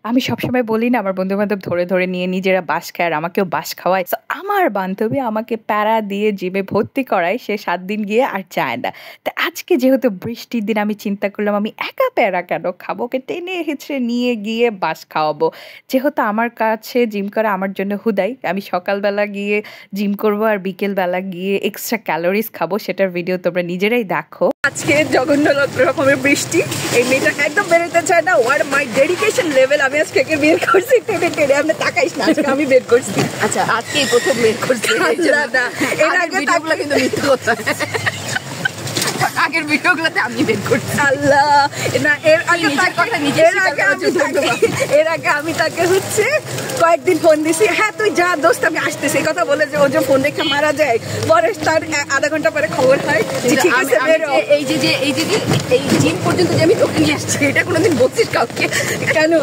আমি সবসময় বলি না আমার বন্ধু-বান্ধব ধরে, ধরে নিয়ে নিজেরা বাঁশ খায় আর আমাকেও বাঁশ খাওয়ায়। সো আমার বান্ধবী আমাকে প্যারা দিয়ে জিমে ভর্তি করায়। সে ৭ দিন গিয়ে আর যায় না। তো আজকে যেহেতু বৃষ্টির দিন আমি চিন্তা করলাম আমি একা প্যারা কেন খাবো? ওকে টেনে হেঁচড়ে নিয়ে গিয়ে বাঁশ খাওয়াবো। যেহেতু আমার কাছে জিম করা আমার জন্য হুদাই। আমি সকালবেলা গিয়ে জিম করব আর বিকেলবেলা গিয়ে এক্সট্রা ক্যালোরিজ খাবো। সেটার ভিডিও তোমরা নিজেরাই দেখো। আজকে জঘন্য রকমের বৃষ্টি, এই মেয়েটা একদম বেরোতে চায় না। ওয়ার মাই ডেডিকেশন লেভেল, আমি আজকে একে বের করছি টেনে টেনে। আপনি তাকাইস না, আজকে আমি বের করছি। আচ্ছা, আজকে প্রথম বের করছি। এর আগে ভিডিওগুলো কিন্তু মিথ্যে কথা। আগের ভিডিওগুলোতে আমি বের করছি। আল্লাহ না, এর আগে এর আগে আমি তাকে হচ্ছে কয়েকদিন ফোন দিছি, হ্যাঁ তুই যা দোস্ত আমি আসতেছি, এই কথা বলে যে ও যে ফোন দেখে মারা যায়। পরে তার আধা ঘন্টা পরে খবর হয় যে ঠিক আছে বেরো। এই যে এই জিম পর্যন্ত যে আমি তোকে নিয়ে আসছি, এটা কোনোদিন বলছিস কাউকে? কেন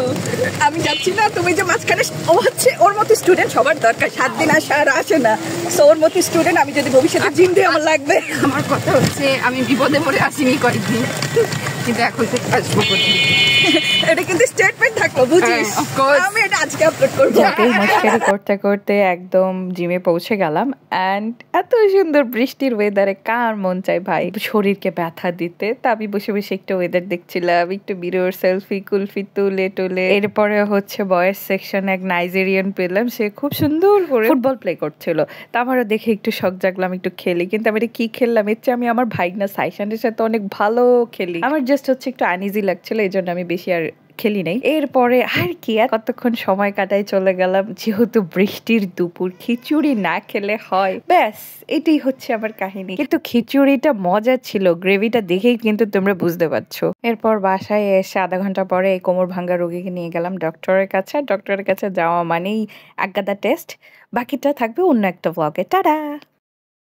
আমি যাচ্ছি না, তুমি যে মাঝখানে, ও হচ্ছে ওর মতো স্টুডেন্ট সবার দরকার। 7 দিন আসে আর আসে না, সো ওর মতো স্টুডেন্ট আমি যদি ভবিষ্যতে জিম দিয়ে আমার লাগবে। আমার কথা হচ্ছে আমি বিপদে পড়ে আসিনি কয়েকদিন, কিন্তু এখন থেকে আসবো। এটা কিন্তু স্টেটমেন্ট থাকলো, বুঝিস? আমি এটা আজকে আপলোড করবো। মস্কারি করতে করতে একদম জিমে পৌঁছে গেলাম অ্যান্ড এত সুন্দর বৃষ্টির ওয়েদারে কার মন চায় ভাই শরীরকে ব্যথা দিতে। তা আমি বসে বসে একটু ওয়েদার দেখছিলাম, একটু বিরোর সেলফি কুলফি তুলে টুলে। এরপরে হচ্ছে বয়েজ সেকশন এক নাইজেরিয়ান পেলাম, সে খুব সুন্দর করে ফুটবল প্লে করছিল। তা আমারও দেখে একটু শখ জাগলাম, একটু খেলি। কিন্তু আমি এটা কি খেললাম, এর চেয়ে আমি আমার ভাইগনা সাইশানের সাথে অনেক ভালো খেলি। আমার জাস্ট হচ্ছে একটু আনইজি লাগছিল, এই জন্য আমি বেশি আর খেলি নাই। এরপরে আর কি আর কতক্ষণ সময় কাটাই চলে গেলাম। যেহেতু বৃষ্টির দুপুর, খিচুড়ি না খেলে হয়? ব্যাস এটাই হচ্ছে আমার কাহিনী। কিন্তু খিচুড়িটা মজা ছিল, গ্রেভিটা দেখেই কিন্তু তোমরা বুঝতে পারছো। এরপর বাসায় এসে আধা ঘন্টা পরে এই কোমর ভাঙ্গা রোগীকে নিয়ে গেলাম ডক্টরের কাছে। ডক্টরের কাছে যাওয়া মানেই একগাদা টেস্ট। বাকিটা থাকবে অন্য একটা ব্লগে। টাটা।